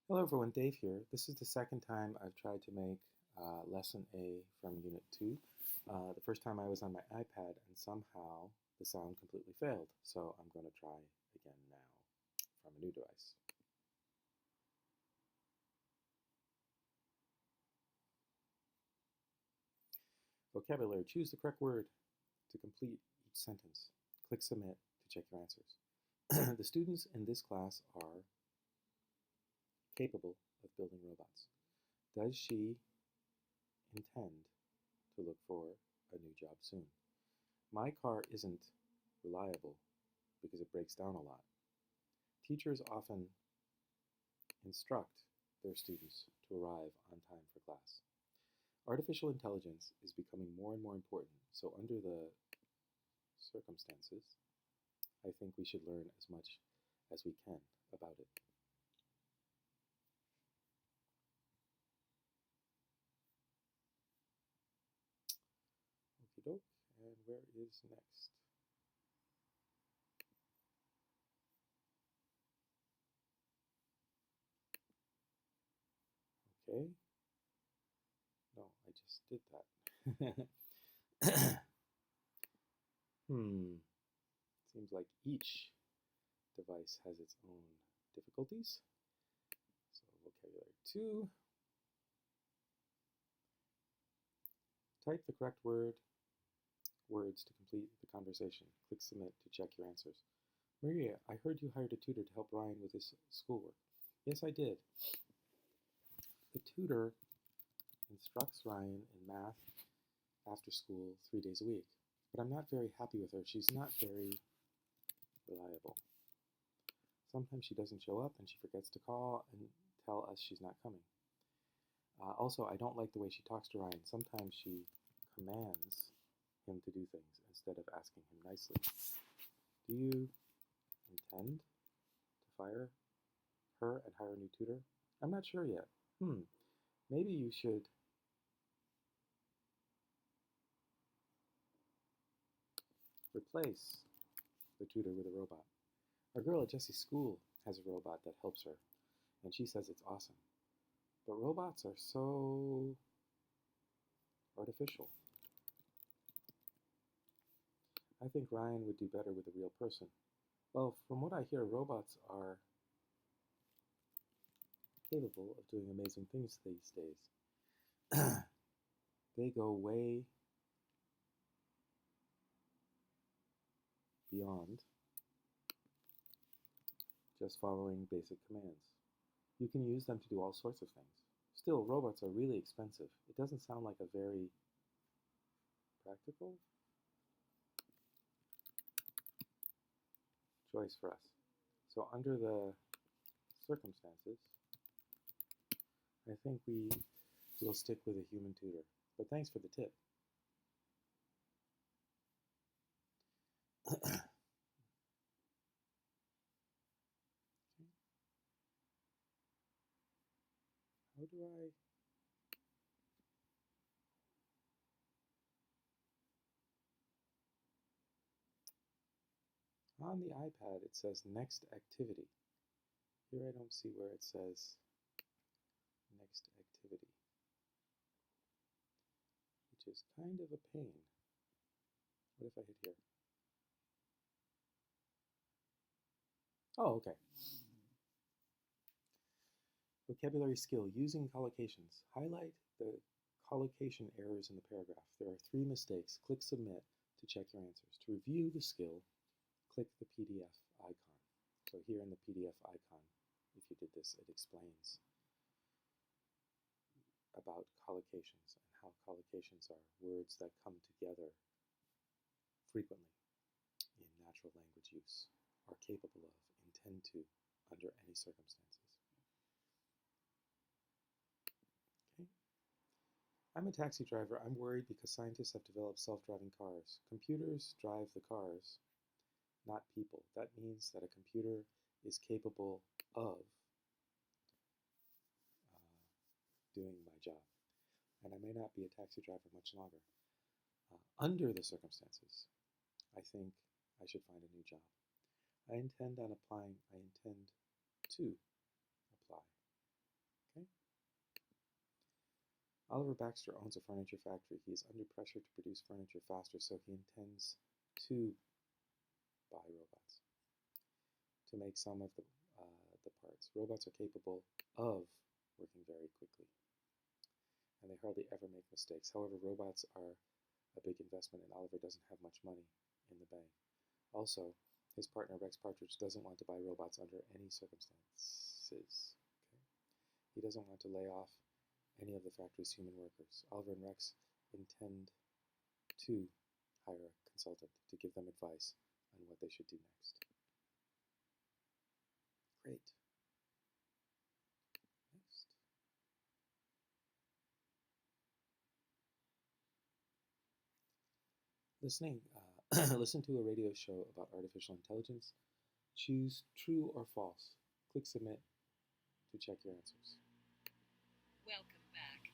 Hello everyone, Dave here. This is the second time I've tried to make Lesson A from Unit 2. The first time I was on my iPad and somehow the sound completely failed, so I'm going to try again now from a new device. Vocabulary. Choose the correct word to complete each sentence. Click Submit to check your answers. The students in this class are capable of building robots. Does she intend to look for a new job soon? My car isn't reliable because it breaks down a lot. Teachers often instruct their students to arrive on time for class. Artificial intelligence is becoming more and more important, so under the circumstances, I think we should learn as much as we can about it. Okie doke, and where is next? Okay. No, I just did that. Seems like each device has its own difficulties. So vocabulary 2. Type the correct words to complete the conversation. Click Submit to check your answers. Maria, I heard you hired a tutor to help Ryan with his schoolwork. Yes, I did. The tutor instructs Ryan in math after school 3 days a week, but I'm not very happy with her. She's not very reliable. Sometimes she doesn't show up and she forgets to call and tell us she's not coming. Also, I don't like the way she talks to Ryan. Sometimes she commands him to do things instead of asking him nicely. Do you intend to fire her and hire a new tutor? I'm not sure yet. Maybe you should replace the tutor with a robot. Our girl at Jessie's school has a robot that helps her, and she says it's awesome. But robots are so artificial. I think Ryan would do better with a real person. Well, from what I hear, robots are capable of doing amazing things these days. They go way beyond just following basic commands. You can use them to do all sorts of things. Still, robots are really expensive. It doesn't sound like a very practical choice for us. So under the circumstances, I think we will stick with a human tutor. But thanks for the tip. How do I... On the iPad, it says next activity. Here I don't see where it says next activity, which is kind of a pain. What if I hit here? Oh, okay. Vocabulary skill, using collocations. Highlight the collocation errors in the paragraph. There are 3 mistakes. Click Submit to check your answers. To review the skill, click the PDF icon. So here in the PDF icon, if you did this, it explains about collocations and how collocations are words that come together frequently in natural language use, are capable of, intend to, under any circumstances. Okay. I'm a taxi driver. I'm worried because scientists have developed self-driving cars. Computers drive the cars, not people. That means that a computer is capable of doing my job. And I may not be a taxi driver much longer. Under the circumstances, I think I should find a new job. I intend to apply. Oliver Baxter owns a furniture factory. He is under pressure to produce furniture faster, so he intends to buy robots to make some of the parts. Robots are capable of working very quickly, and they hardly ever make mistakes. However, robots are a big investment, and Oliver doesn't have much money in the bank. Also, his partner Rex Partridge doesn't want to buy robots under any circumstances. Okay? He doesn't want to lay off any of the factory's human workers. Oliver and Rex intend to hire a consultant to give them advice on what they should do next. Great. Next. Listen to a radio show about artificial intelligence. Choose true or false. Click submit to check your answers. Welcome back.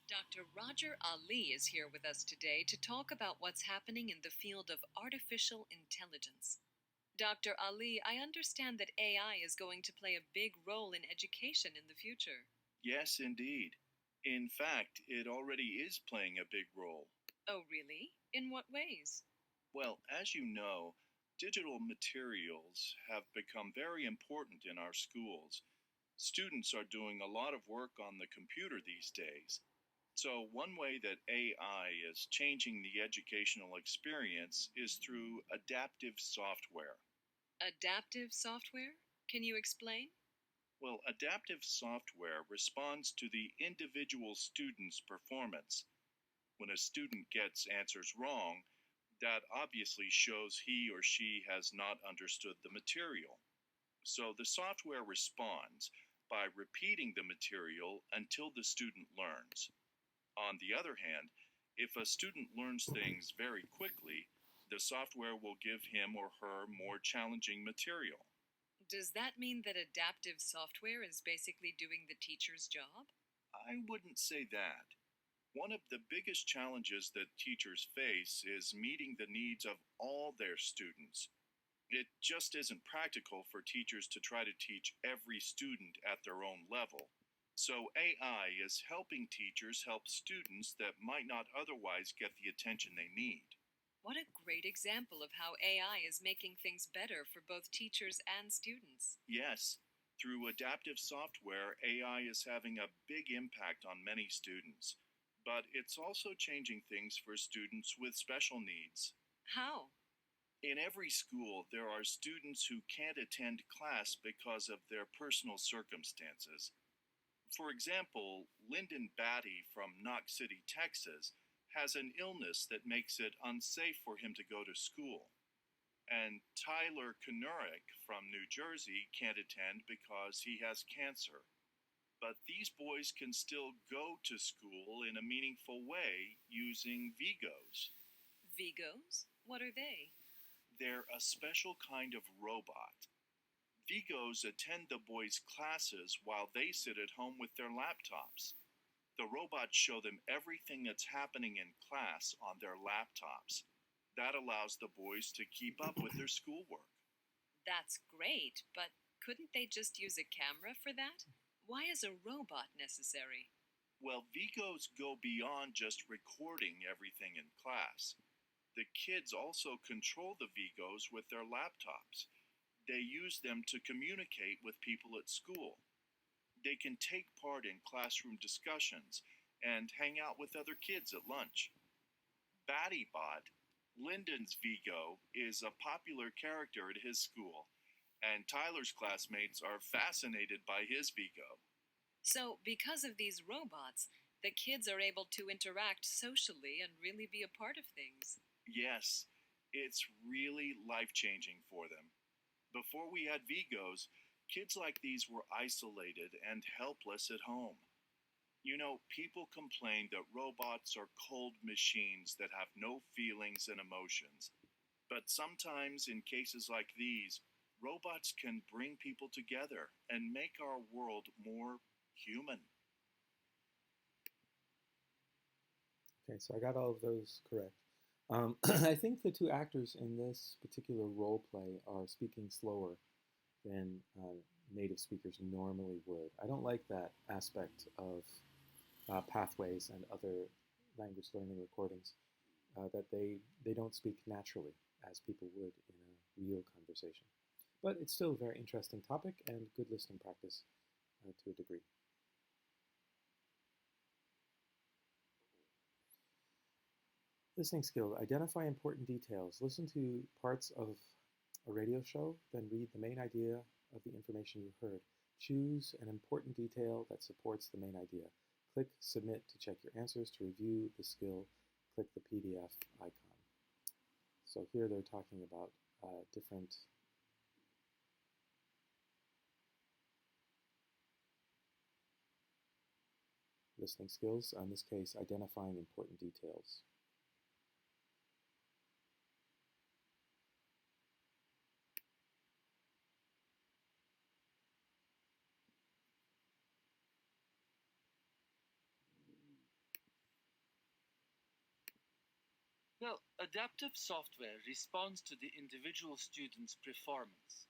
Dr. Roger Ali is here with us today to talk about what's happening in the field of artificial intelligence. Dr. Ali, I understand that AI is going to play a big role in education in the future. Yes, indeed. In fact, it already is playing a big role. Oh, really? In what ways? Well, as you know, digital materials have become very important in our schools. Students are doing a lot of work on the computer these days. So, one way that AI is changing the educational experience is through adaptive software. Adaptive software? Can you explain? Well, adaptive software responds to the individual student's performance. When a student gets answers wrong, that obviously shows he or she has not understood the material. So the software responds by repeating the material until the student learns. On the other hand, if a student learns things very quickly, the software will give him or her more challenging material. Does that mean that adaptive software is basically doing the teacher's job? I wouldn't say that. One of the biggest challenges that teachers face is meeting the needs of all their students. It just isn't practical for teachers to try to teach every student at their own level. So AI is helping teachers help students that might not otherwise get the attention they need. What a great example of how AI is making things better for both teachers and students. Yes, through adaptive software, AI is having a big impact on many students. But it's also changing things for students with special needs. How? In every school, there are students who can't attend class because of their personal circumstances. For example, Lyndon Batty from Knox City, Texas, has an illness that makes it unsafe for him to go to school. And Tyler Konurick from New Jersey can't attend because he has cancer. But these boys can still go to school in a meaningful way using Vigos. Vigos? What are they? They're a special kind of robot. Vigos attend the boys' classes while they sit at home with their laptops. The robots show them everything that's happening in class on their laptops. That allows the boys to keep up with their schoolwork. That's great, but couldn't they just use a camera for that? Why is a robot necessary? Well, Vigos go beyond just recording everything in class. The kids also control the Vigos with their laptops. They use them to communicate with people at school. They can take part in classroom discussions and hang out with other kids at lunch. BattyBot, Lyndon's Vigo, is a popular character at his school, and Tyler's classmates are fascinated by his Vigo. So, because of these robots, the kids are able to interact socially and really be a part of things. Yes, it's really life-changing for them. Before we had Vigos, kids like these were isolated and helpless at home. You know, people complain that robots are cold machines that have no feelings and emotions. But sometimes, in cases like these, robots can bring people together and make our world more human. Okay, so I got all of those correct. I think the two actors in this particular role play are speaking slower than native speakers normally would. I don't like that aspect of pathways and other language learning recordings that they don't speak naturally as people would in a real conversation. But it's still a very interesting topic and good listening practice to a degree. Listening skill. Identify important details. Listen to parts of a radio show, then read the main idea of the information you heard. Choose an important detail that supports the main idea. Click Submit to check your answers. To review the skill, click the PDF icon. So here they're talking about different listening skills. In this case, identifying important details. Well, adaptive software responds to the individual student's performance.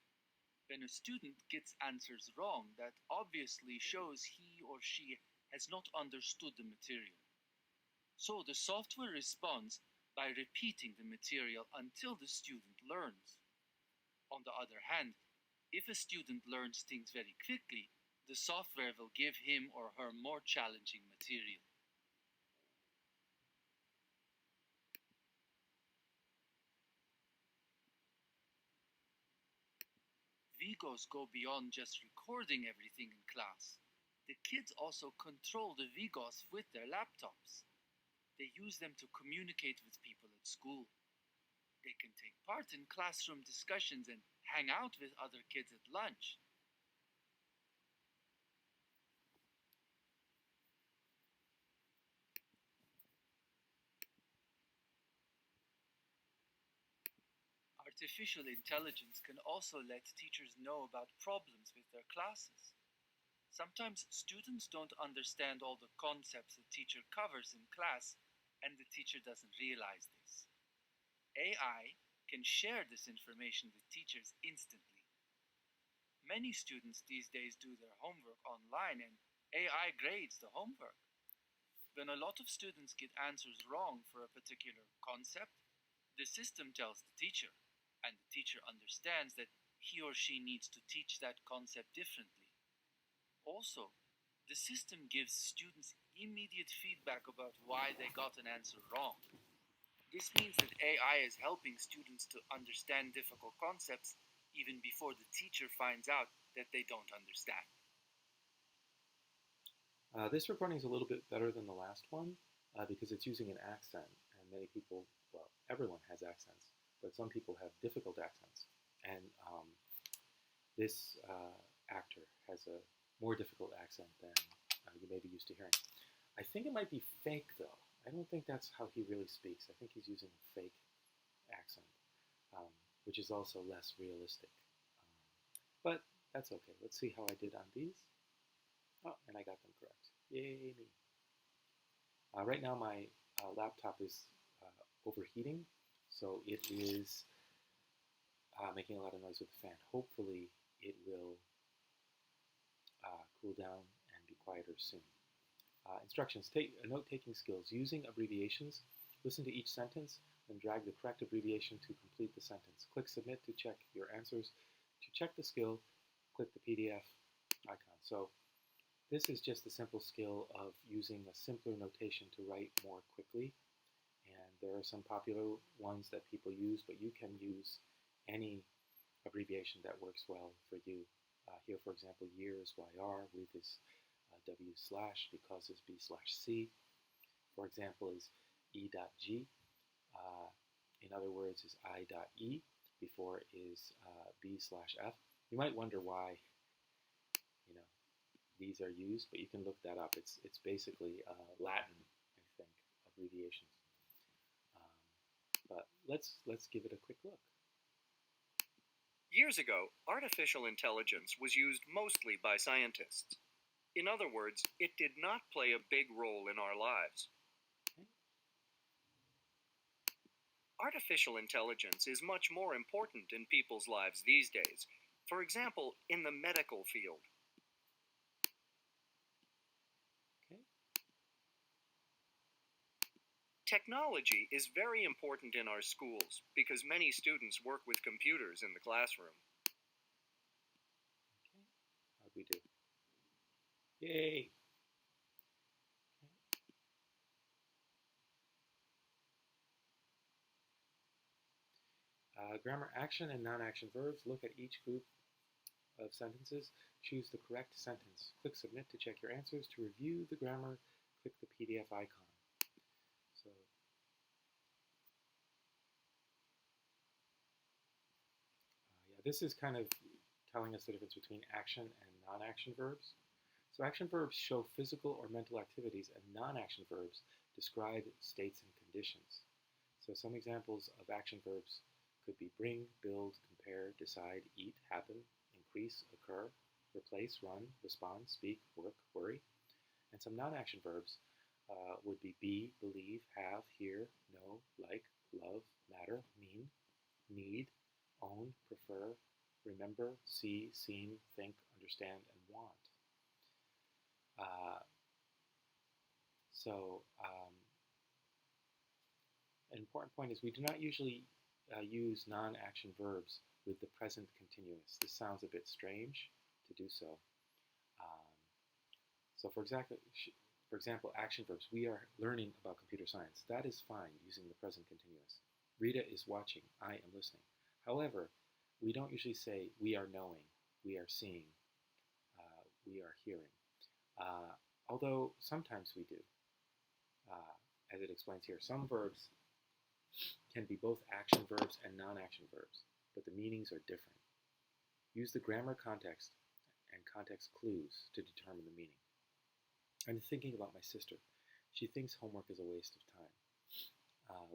When a student gets answers wrong, that obviously shows he or she has not understood the material. So the software responds by repeating the material until the student learns. On the other hand, if a student learns things very quickly, the software will give him or her more challenging material. Vigos go beyond just recording everything in class. The kids also control the Vigos with their laptops. They use them to communicate with people at school. They can take part in classroom discussions and hang out with other kids at lunch. Artificial intelligence can also let teachers know about problems with their classes. Sometimes students don't understand all the concepts the teacher covers in class, and the teacher doesn't realize this. AI can share this information with teachers instantly. Many students these days do their homework online, and AI grades the homework. When a lot of students get answers wrong for a particular concept, the system tells the teacher, and the teacher understands that he or she needs to teach that concept differently. Also, the system gives students immediate feedback about why they got an answer wrong. This means that AI is helping students to understand difficult concepts even before the teacher finds out that they don't understand. This recording is a little bit better than the last one because it's using an accent, and many people, well, everyone has accents, but some people have difficult accents. And this actor has a more difficult accent than you may be used to hearing. I think it might be fake, though. I don't think that's how he really speaks. I think he's using a fake accent, which is also less realistic. But that's okay. Let's see how I did on these. Oh, and I got them correct. Yay me. Right now my laptop is overheating, so it is making a lot of noise with the fan. Hopefully it will cool down and be quieter soon. Instructions. Note-taking skills. Using abbreviations. Listen to each sentence, then drag the correct abbreviation to complete the sentence. Click Submit to check your answers. To check the skill, click the PDF icon. So this is just a simple skill of using a simpler notation to write more quickly. And there are some popular ones that people use, but you can use any abbreviation that works well for you. Here, for example, year is YR, with is W slash, because is B slash C. For example, is E.G. In other words, is I.E. Before is B slash F. You might wonder why, these are used, but you can look that up. It's basically Latin, I think, abbreviations. But let's give it a quick look. Years ago, artificial intelligence was used mostly by scientists. In other words, it did not play a big role in our lives. Okay. Artificial intelligence is much more important in people's lives these days. For example, in the medical field. Okay. Technology is very important in our schools because many students work with computers in the classroom. How'd we do? Yay! Grammar action and non-action verbs. Look at each group of sentences. Choose the correct sentence. Click Submit to check your answers. To review the grammar, click the PDF icon. So, yeah, this is kind of telling us the difference between action and non-action verbs. So action verbs show physical or mental activities, and non-action verbs describe states and conditions. So some examples of action verbs could be bring, build, compare, decide, eat, happen, increase, occur, replace, run, respond, speak, work, worry. And some non-action verbs would be, believe, have, hear, know, like, love, matter, mean, need, own, prefer, remember, see, seem, think, understand, and want. An important point is we do not usually use non-action verbs with the present continuous. This sounds a bit strange to do so. So for example, action verbs. We are learning about computer science. That is fine using the present continuous. Rita is watching. I am listening. However, we don't usually say we are knowing, we are seeing, we are hearing. Although sometimes we do. As it explains here, some verbs can be both action verbs and non-action verbs, but the meanings are different. Use the grammar context and context clues to determine the meaning. I'm thinking about my sister. She thinks homework is a waste of time.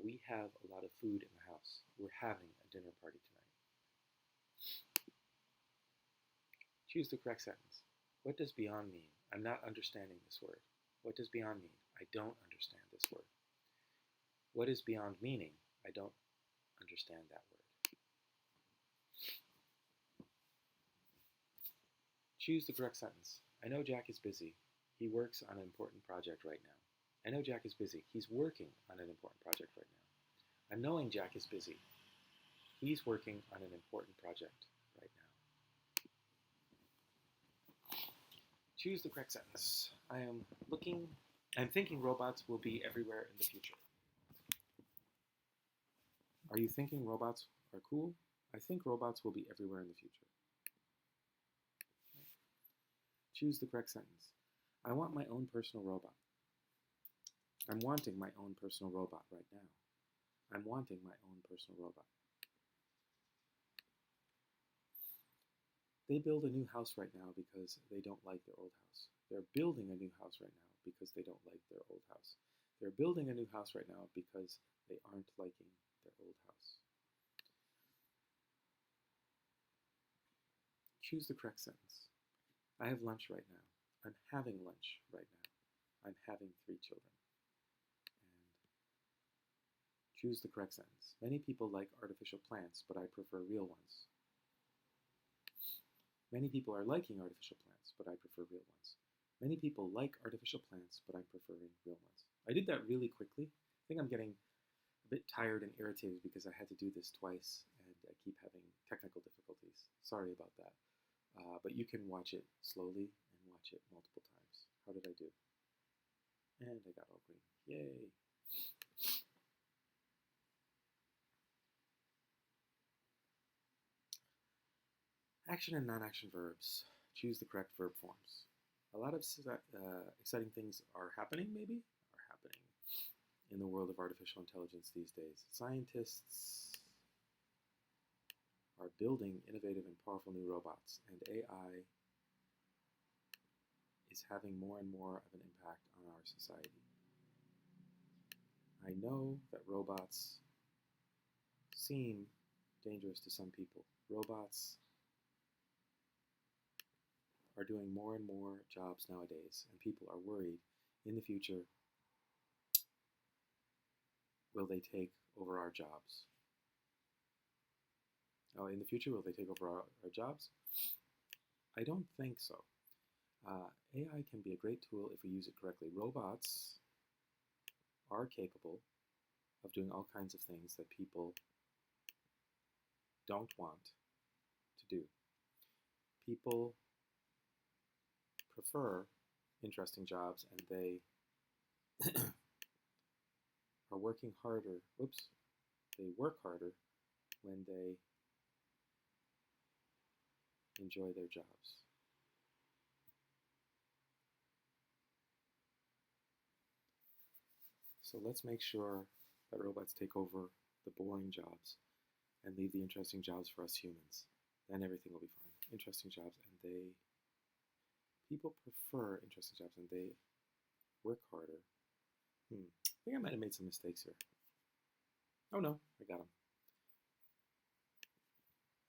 We have a lot of food in the house. We're having a dinner party tonight. Choose the correct sentence. What does beyond mean? I'm not understanding this word. What does beyond mean? I don't understand this word. What is beyond meaning? I don't understand that word. Choose the correct sentence. I know Jack is busy. He works on an important project right now. I know Jack is busy. He's working on an important project right now. I'm knowing Jack is busy. He's working on an important project right now. Choose the correct sentence. I'm thinking robots will be everywhere in the future. Are you thinking robots are cool? I think robots will be everywhere in the future. Choose the correct sentence. I want my own personal robot. I'm wanting my own personal robot right now. I'm wanting my own personal robot. They build a new house right now because they don't like their old house. They're building a new house right now because they don't like their old house. They're building a new house right now because they aren't liking their old house. Choose the correct sentence. I have lunch right now. I'm having lunch right now. I'm having 3 children. And choose the correct sentence. Many people like artificial plants, but I prefer real ones. Many people are liking artificial plants, but I prefer real ones. Many people like artificial plants, but I'm preferring real ones. I did that really quickly. I think I'm getting a bit tired and irritated because I had to do this twice and I keep having technical difficulties. Sorry about that. But you can watch it slowly and watch it multiple times. How did I do? And I got all green. Yay! Action and non-action verbs. Choose the correct verb forms. A lot of exciting things are happening in the world of artificial intelligence these days. Scientists are building innovative and powerful new robots, and AI is having more and more of an impact on our society. I know that robots seem dangerous to some people. Robots are doing more and more jobs nowadays, and people are worried in the future, will they take over our jobs? Oh, in the future, will they take over our jobs? I don't think so. AI can be a great tool if we use it correctly. Robots are capable of doing all kinds of things that people don't want to do. People prefer interesting jobs and they are working harder. They work harder when they enjoy their jobs. So let's make sure that robots take over the boring jobs and leave the interesting jobs for us humans. Then everything will be fine. Interesting jobs, and people prefer interesting jobs and they work harder. I think I might have made some mistakes here. Oh no, I got them.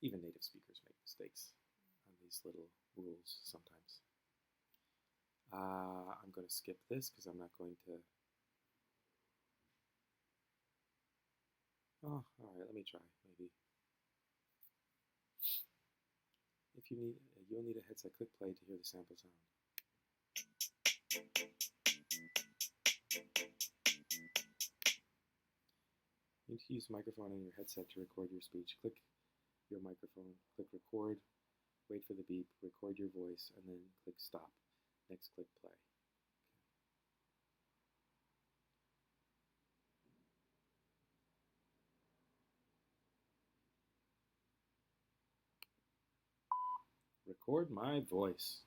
Even native speakers make mistakes on these little rules sometimes. I'm going to skip this because I'm not going to. Oh, all right, let me try, maybe. If you need, you'll need a headset. Click play to hear the sample sound. You need to use the microphone on your headset to record your speech. Click your microphone, click record, wait for the beep, record your voice, and then click stop. Next, click play. Record my voice.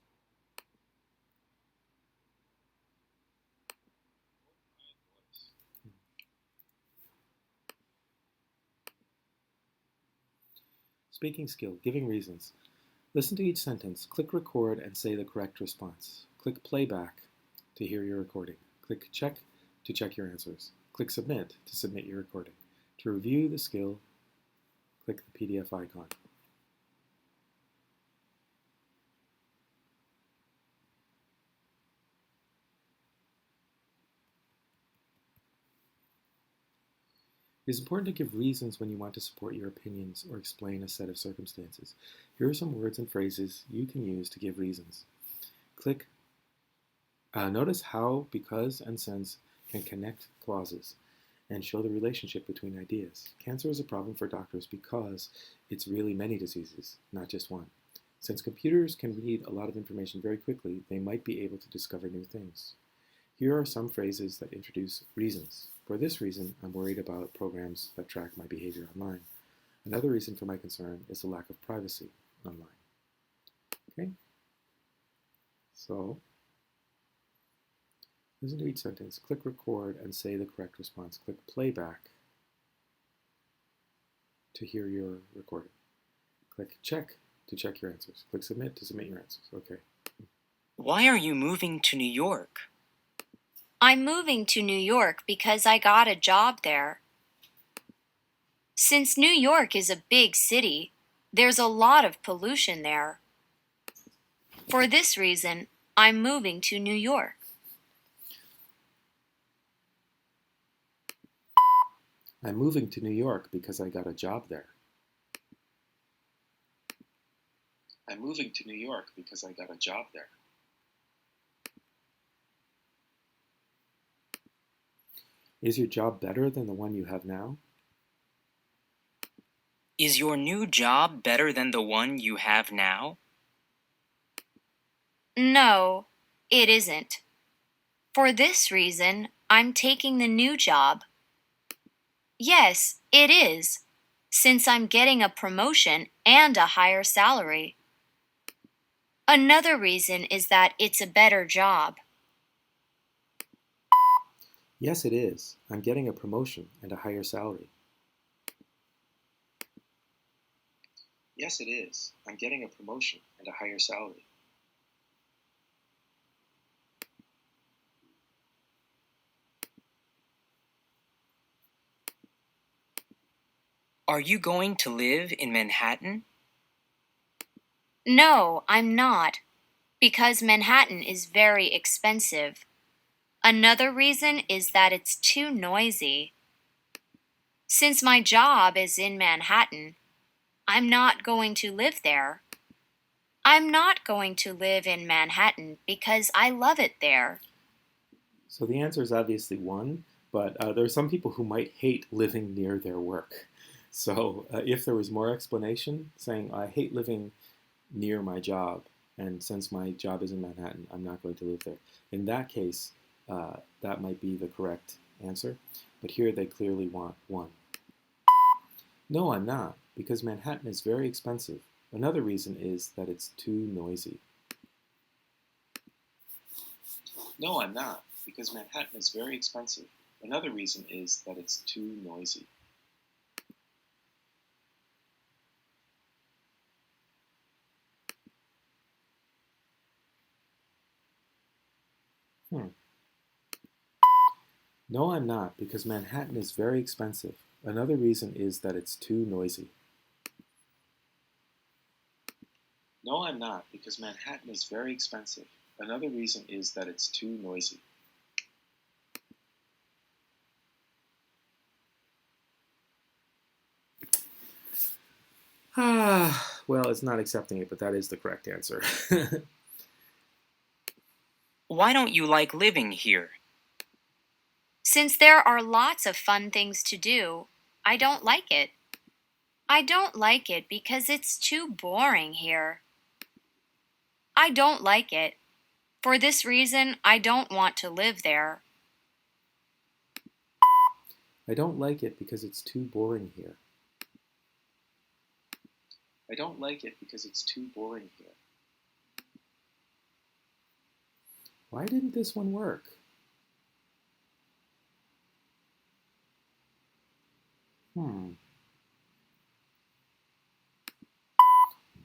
Speaking skill, giving reasons. Listen to each sentence. Click record and say the correct response. Click playback to hear your recording. Click check to check your answers. Click submit to submit your recording. To review the skill, click the PDF icon. It is important to give reasons when you want to support your opinions or explain a set of circumstances. Here are some words and phrases you can use to give reasons. Notice how because and since can connect clauses and show the relationship between ideas. Cancer is a problem for doctors because it's really many diseases, not just one. Since computers can read a lot of information very quickly, they might be able to discover new things. Here are some phrases that introduce reasons. For this reason, I'm worried about programs that track my behavior online. Another reason for my concern is the lack of privacy online. Okay? So, listen to each sentence, click record and say the correct response. Click playback to hear your recording. Click check to check your answers. Click submit to submit your answers. Okay. Why are you moving to New York? I'm moving to New York because I got a job there. Since New York is a big city, there's a lot of pollution there. For this reason, I'm moving to New York. I'm moving to New York because I got a job there. I'm moving to New York because I got a job there. Is your job better than the one you have now? Is your new job better than the one you have now? No, it isn't. For this reason, I'm taking the new job. Yes, it is, since I'm getting a promotion and a higher salary. Another reason is that it's a better job. Yes, it is. I'm getting a promotion and a higher salary. Yes, it is. I'm getting a promotion and a higher salary. Are you going to live in Manhattan? No, I'm not, because Manhattan is very expensive. Another reason is that it's too noisy. Since my job is in Manhattan, I'm not going to live there. I'm not going to live in Manhattan because I love it there. So the answer is obviously 1, But there are some people who might hate living near their work. So if there was more explanation saying, I hate living near my job, and since my job is in Manhattan, I'm not going to live there. In that case, that might be the correct answer. But here they clearly want 1. No, I'm not, because Manhattan is very expensive. Another reason is that it's too noisy. No, I'm not, because Manhattan is very expensive. Another reason is that it's too noisy. No, I'm not, because Manhattan is very expensive. Another reason is that it's too noisy. No, I'm not, because Manhattan is very expensive. Another reason is that it's too noisy. Well, it's not accepting it, but that is the correct answer. Why don't you like living here? Since there are lots of fun things to do, I don't like it. I don't like it because it's too boring here. I don't like it. For this reason, I don't want to live there. I don't like it because it's too boring here. I don't like it because it's too boring here. Why didn't this one work?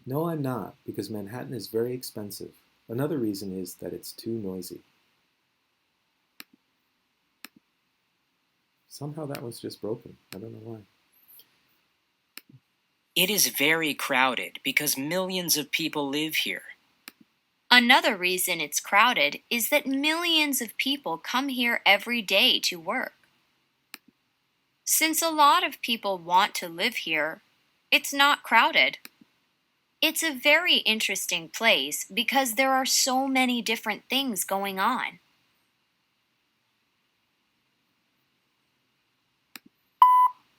No, I'm not, because Manhattan is very expensive. Another reason is that it's too noisy. Somehow that one's just broken. I don't know why. It is very crowded because millions of people live here. Another reason it's crowded is that millions of people come here every day to work. Since a lot of people want to live here, it's not crowded. It's a very interesting place because there are so many different things going on.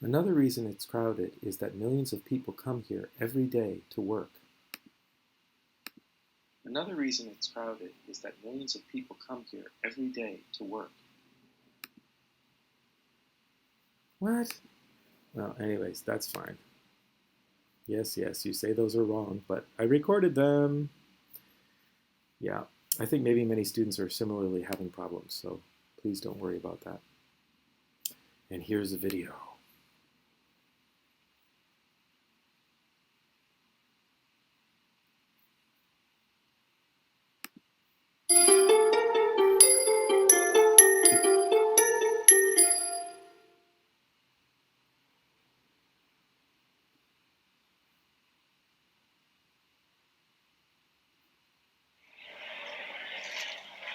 Another reason it's crowded is that millions of people come here every day to work. Another reason it's crowded is that millions of people come here every day to work. What? Well, anyways, that's fine. Yes, you say those are wrong, but I recorded them. Yeah, I think maybe many students are similarly having problems, so please don't worry about that. And here's the video.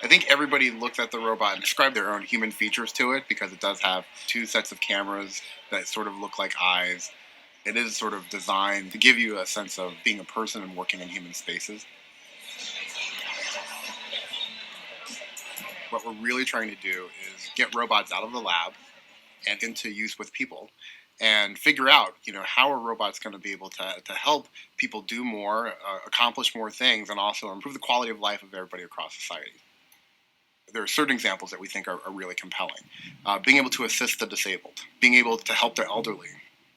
I think everybody looks at the robot and describe their own human features to it because it does have 2 sets of cameras that sort of look like eyes. It is sort of designed to give you a sense of being a person and working in human spaces. What we're really trying to do is get robots out of the lab and into use with people and figure out, how are robots going to be able to help people do more, accomplish more things, and also improve the quality of life of everybody across society. There are certain examples that we think are really compelling. Being able to assist the disabled, being able to help the elderly.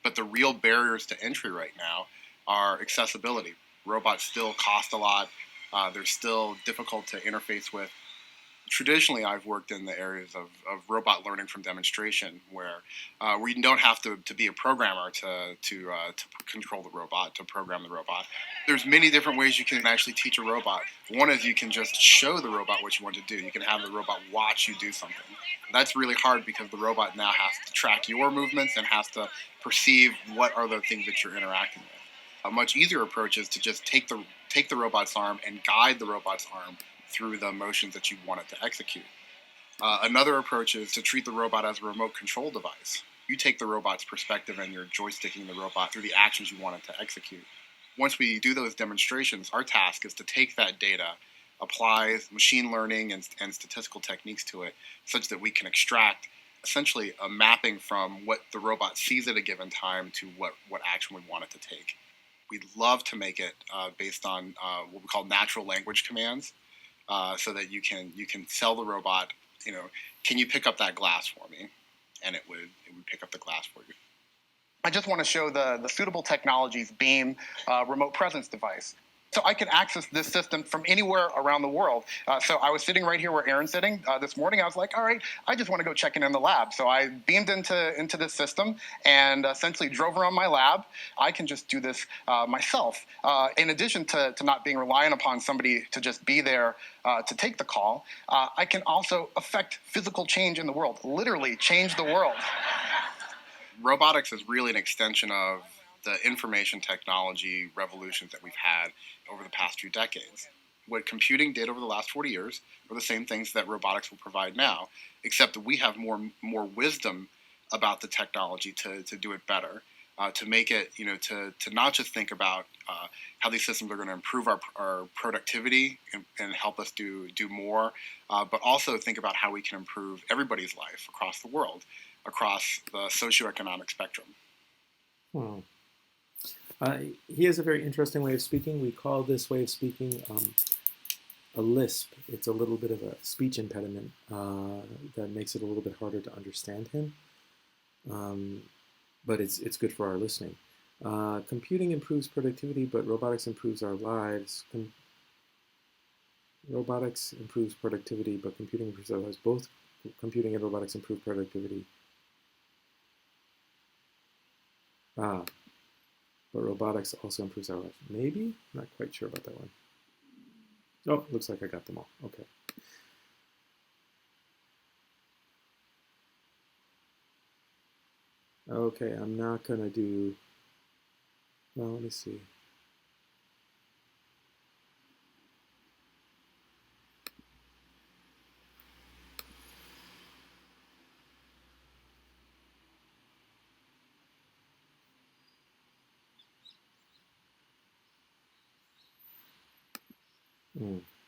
But the real barriers to entry right now are accessibility. Robots still cost a lot. They're still difficult to interface with. Traditionally, I've worked in the areas of robot learning from demonstration, where you don't have to be a programmer to control the robot, to program the robot. There's many different ways you can actually teach a robot. One is you can just show the robot what you want to do. You can have the robot watch you do something. That's really hard because the robot now has to track your movements and has to perceive what are the things that you're interacting with. A much easier approach is to just take the robot's arm and guide the robot's arm through the motions that you want it to execute. Another approach is to treat the robot as a remote control device. You take the robot's perspective and you're joysticking the robot through the actions you want it to execute. Once we do those demonstrations, our task is to take that data, apply machine learning and statistical techniques to it, such that we can extract essentially a mapping from what the robot sees at a given time to what action we want it to take. We'd love to make it based on what we call natural language commands, so that you can tell the robot, can you pick up that glass for me, and it would pick up the glass for you. I just want to show the Suitable Technologies Beam remote presence device. So I can access this system from anywhere around the world. So I was sitting right here where Aaron's sitting this morning. I was like, all right, I just want to go check in the lab. So I beamed into this system and essentially drove around my lab. I can just do this myself. In addition to not being reliant upon somebody to just be there to take the call, I can also affect physical change in the world, literally change the world. Robotics is really an extension of the information technology revolutions that we've had over the past few decades. What computing did over the last 40 years are the same things that robotics will provide now, except that we have more wisdom about the technology to do it better, to make it, to not just think about how these systems are going to improve our productivity and help us do more, but also think about how we can improve everybody's life across the world, across the socioeconomic spectrum. He has a very interesting way of speaking. We call this way of speaking a lisp. It's a little bit of a speech impediment that makes it a little bit harder to understand him, but it's good for our listening. Computing improves productivity, but robotics improves our lives. Robotics improves productivity, but computing improves our lives. Both computing and robotics improve productivity. But robotics also improves our life. Maybe? Not quite sure about that one. Oh, looks like I got them all. Okay. Okay, I'm not going to do... Well, let me see.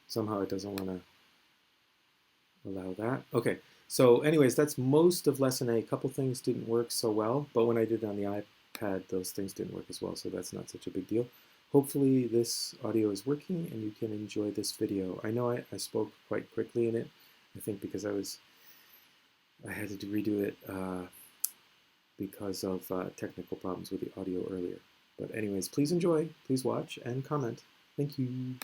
Somehow it doesn't want to allow that. Okay, so anyways, that's most of lesson A. A couple things didn't work so well, but when I did it on the iPad, those things didn't work as well, so that's not such a big deal. Hopefully this audio is working and you can enjoy this video. I know I spoke quite quickly in it, I think because I had to redo it because of technical problems with the audio earlier. But anyways, please enjoy, please watch, and comment. Thank you.